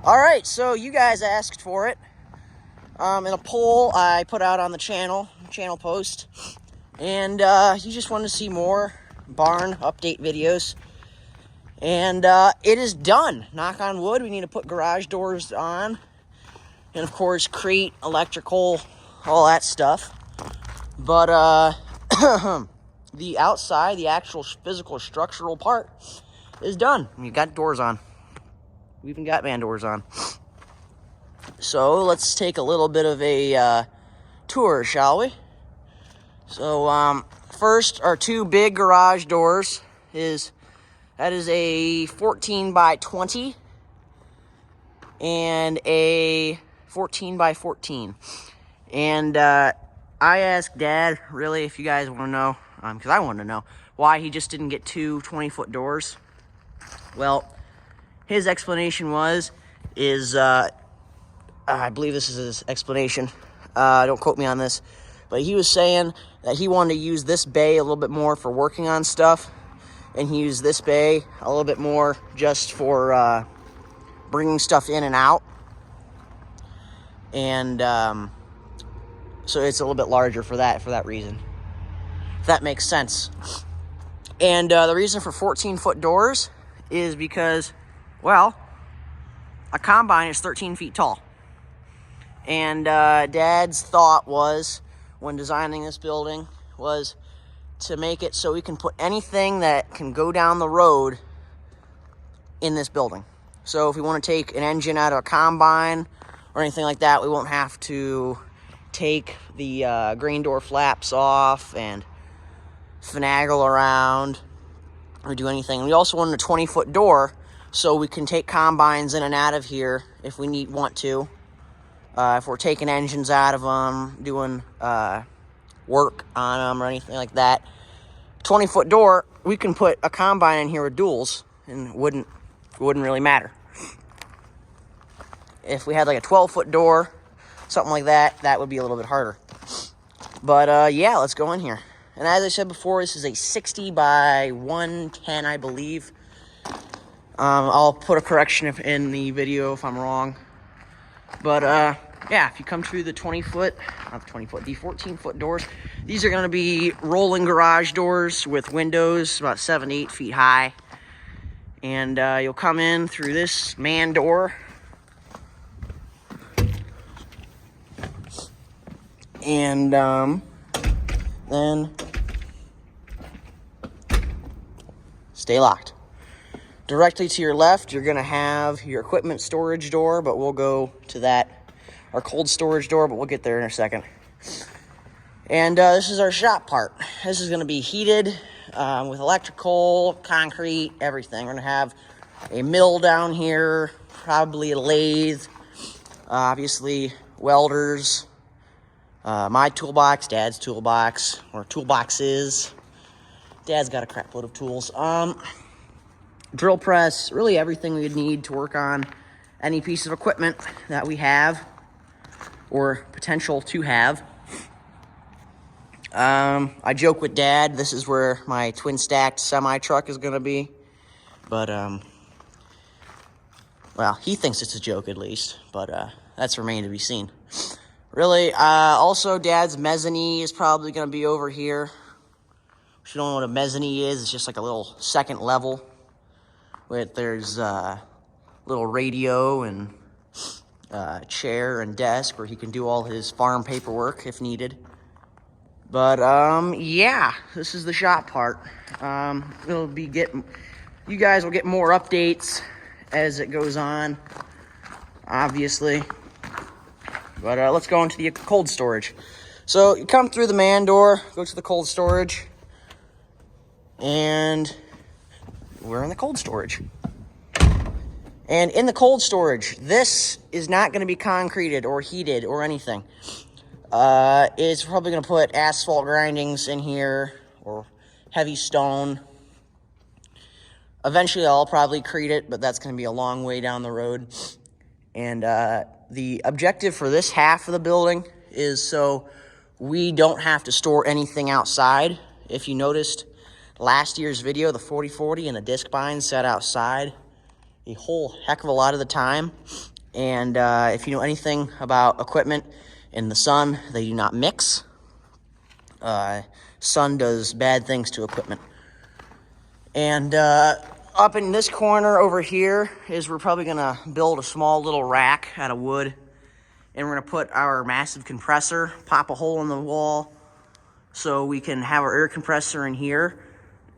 All right, so you guys asked for it in a poll I put out on the channel post, and you just wanted to see more barn update videos. And it is done. Knock on wood. We need to put garage doors on, and of course, crate, electrical, all that stuff. But the outside, the actual physical structural part is done. We got doors on. We even got van doors on. So let's take a little bit of a tour, shall we? So first, our two big garage doors that is a 14 by 20 and a 14 by 14. And I asked Dad, really, if you guys want to know, because I wanted to know why he just didn't get two 20-foot doors. Well, his explanation is I believe this is his explanation. Don't quote me on this, but he was saying that he wanted to use this bay a little bit more for working on stuff, and he used this bay a little bit more just for bringing stuff in and out. And so it's a little bit larger for that reason, if that makes sense. And the reason for 14-foot doors is because, well, a combine is 13 feet tall. And Dad's thought was, when designing this building, was to make it so we can put anything that can go down the road in this building. So if we want to take an engine out of a combine or anything like that, we won't have to take the grain door flaps off and finagle around or do anything. We also wanted a 20-foot door so we can take combines in and out of here if we want to. If we're taking engines out of them, doing work on them or anything like that. 20-foot door, we can put a combine in here with duals and it wouldn't really matter. If we had like a 12-foot door, something like that, that would be a little bit harder. But yeah, let's go in here. And as I said before, this is a 60 by 110, I believe. I'll put a correction in the video if I'm wrong. But yeah, if you come through the 20-foot, not the 20-foot, the 14-foot doors, these are going to be rolling garage doors with windows about 7 to 8 feet high. And you'll come in through this man door. And then stay locked. Directly to your left, you're going to have your equipment storage door, but we'll go to that. Our cold storage door, but we'll get there in a second. And this is our shop part. This is going to be heated with electrical, concrete, everything. We're going to have a mill down here, probably a lathe, obviously welders, my toolbox, Dad's toolbox, or toolboxes. Dad's got a crap load of tools. Drill press, really everything we would need to work on any piece of equipment that we have or potential to have. I joke with Dad, this is where my twin stacked semi truck is going to be. But, well, he thinks it's a joke at least, but that's remained to be seen. Really, also Dad's mezzanine is probably going to be over here. If you don't know what a mezzanine is, it's just like a little second level. There's a little radio and chair and desk where he can do all his farm paperwork if needed. But yeah, this is the shop part. You guys will get more updates as it goes on, obviously. But let's go into the cold storage. So you come through the man door, go to the cold storage, and we're in the cold storage. And in the cold storage, this is not going to be concreted or heated or anything. It's probably going to put asphalt grindings in here or heavy stone. Eventually, I'll probably crete it, but that's going to be a long way down the road. And the objective for this half of the building is so we don't have to store anything outside. If you noticed last year's video, the 4040 and the disc bind sat outside. a whole heck of a lot of the time. And if you know anything about equipment and the sun, they do not mix. Sun does bad things to equipment. And up in this corner over here is we're probably gonna build a small little rack out of wood, and we're gonna put our massive compressor, pop a hole in the wall so we can have our air compressor in here,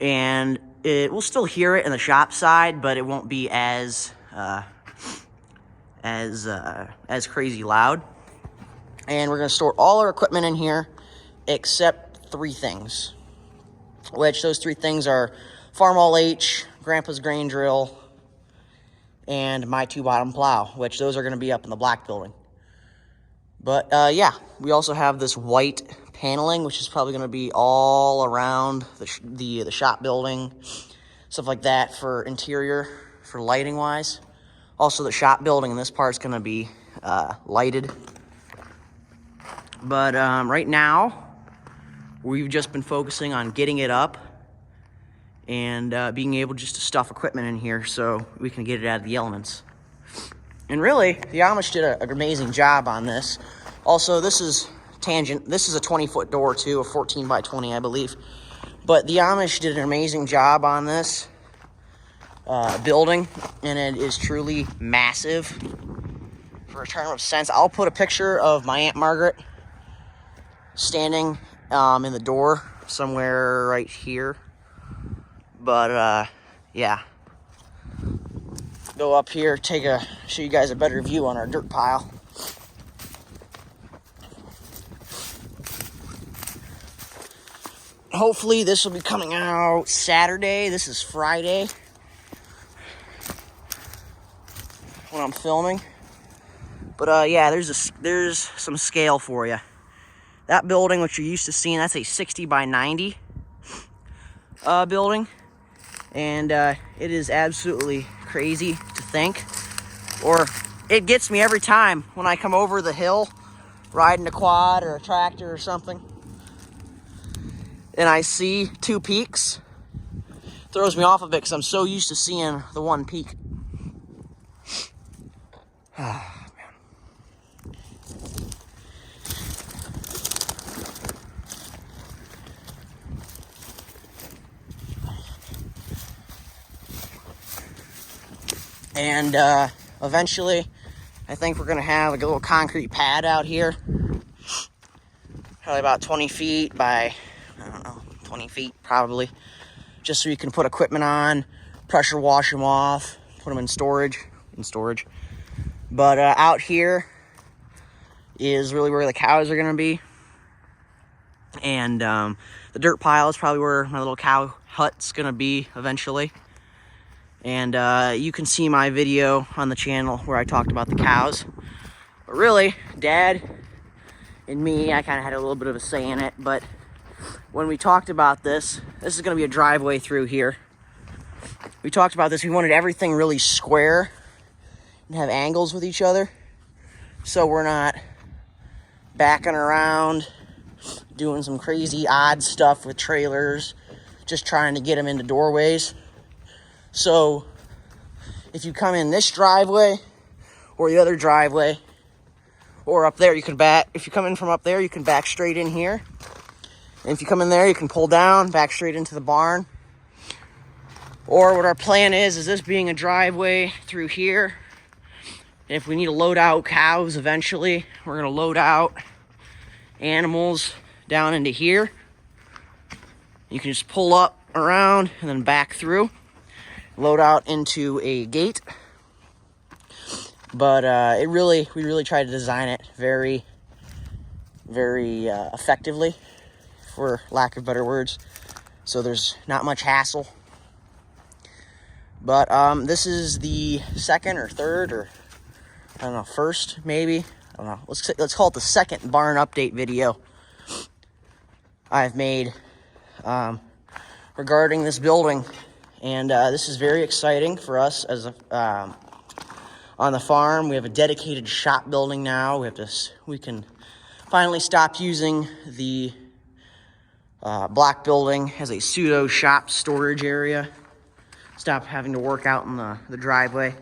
and we'll still hear it in the shop side, but it won't be as crazy loud. And we're gonna store all our equipment in here except 3 things, which those 3 things are Farmall H, Grandpa's grain drill, and my 2-bottom plow, which those are going to be up in the black building. But yeah, we also have this white paneling, which is probably going to be all around the shop building, stuff like that for interior, for lighting wise. Also, the shop building in this part is going to be lighted. But right now, we've just been focusing on getting it up and being able just to stuff equipment in here so we can get it out of the elements. And really, the Amish did an amazing job on this. Also, this is tangent. This is a 20-foot door too, a 14 by 20, I believe. But the Amish did an amazing job on this building, and it is truly massive. For a term of sense, I'll put a picture of my Aunt Margaret standing in the door somewhere right here. But yeah, go up here, show you guys a better view on our dirt pile. Hopefully this will be coming out Saturday. This is Friday when I'm filming. But yeah, there's some scale for you. That building, which you're used to seeing, that's a 60 by 90 building. And it is absolutely crazy to think, or it gets me every time when I come over the hill riding a quad or a tractor or something and I see 2 peaks. It throws me off a bit because I'm so used to seeing the one peak. And eventually, I think we're gonna have like a little concrete pad out here, probably about 20 feet by, I don't know, 20 feet probably, just so you can put equipment on, pressure wash them off, put them in storage. But out here is really where the cows are gonna be, and the dirt pile is probably where my little cow hut's gonna be eventually. And you can see my video on the channel where I talked about the cows. But really, Dad and me, I kind of had a little bit of a say in it. But when we talked about this is going to be a driveway through here. We talked about this. We wanted everything really square and have angles with each other, so we're not backing around, doing some crazy odd stuff with trailers, just trying to get them into doorways. So if you come in this driveway or the other driveway or up there, you can back. If you come in from up there, you can back straight in here. And if you come in there, you can pull down, back straight into the barn. Or what our plan is this being a driveway through here. If we need to load out cows eventually, we're going to load out animals down into here. You can just pull up around and then back through. Load out into a gate. But we really tried to design it very, very effectively, for lack of better words. So there's not much hassle. But this is the second or third, or I don't know, first maybe. I don't know. Let's call it the second barn update video I've made regarding this building. And this is very exciting for us as on the farm. We have a dedicated shop building now. We can finally stop using the black building as a pseudo shop storage area. stop having to work out in the driveway.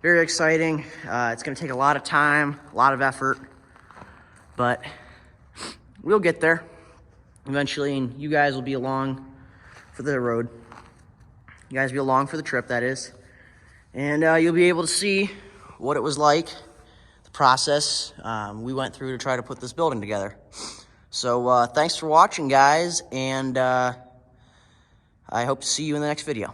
Very exciting. It's going to take a lot of time, a lot of effort, but we'll get there eventually, and you guys will be along for the road. You guys will be along for the trip, that is. And you'll be able to see what it was like, the process we went through to try to put this building together. So thanks for watching, guys, and I hope to see you in the next video.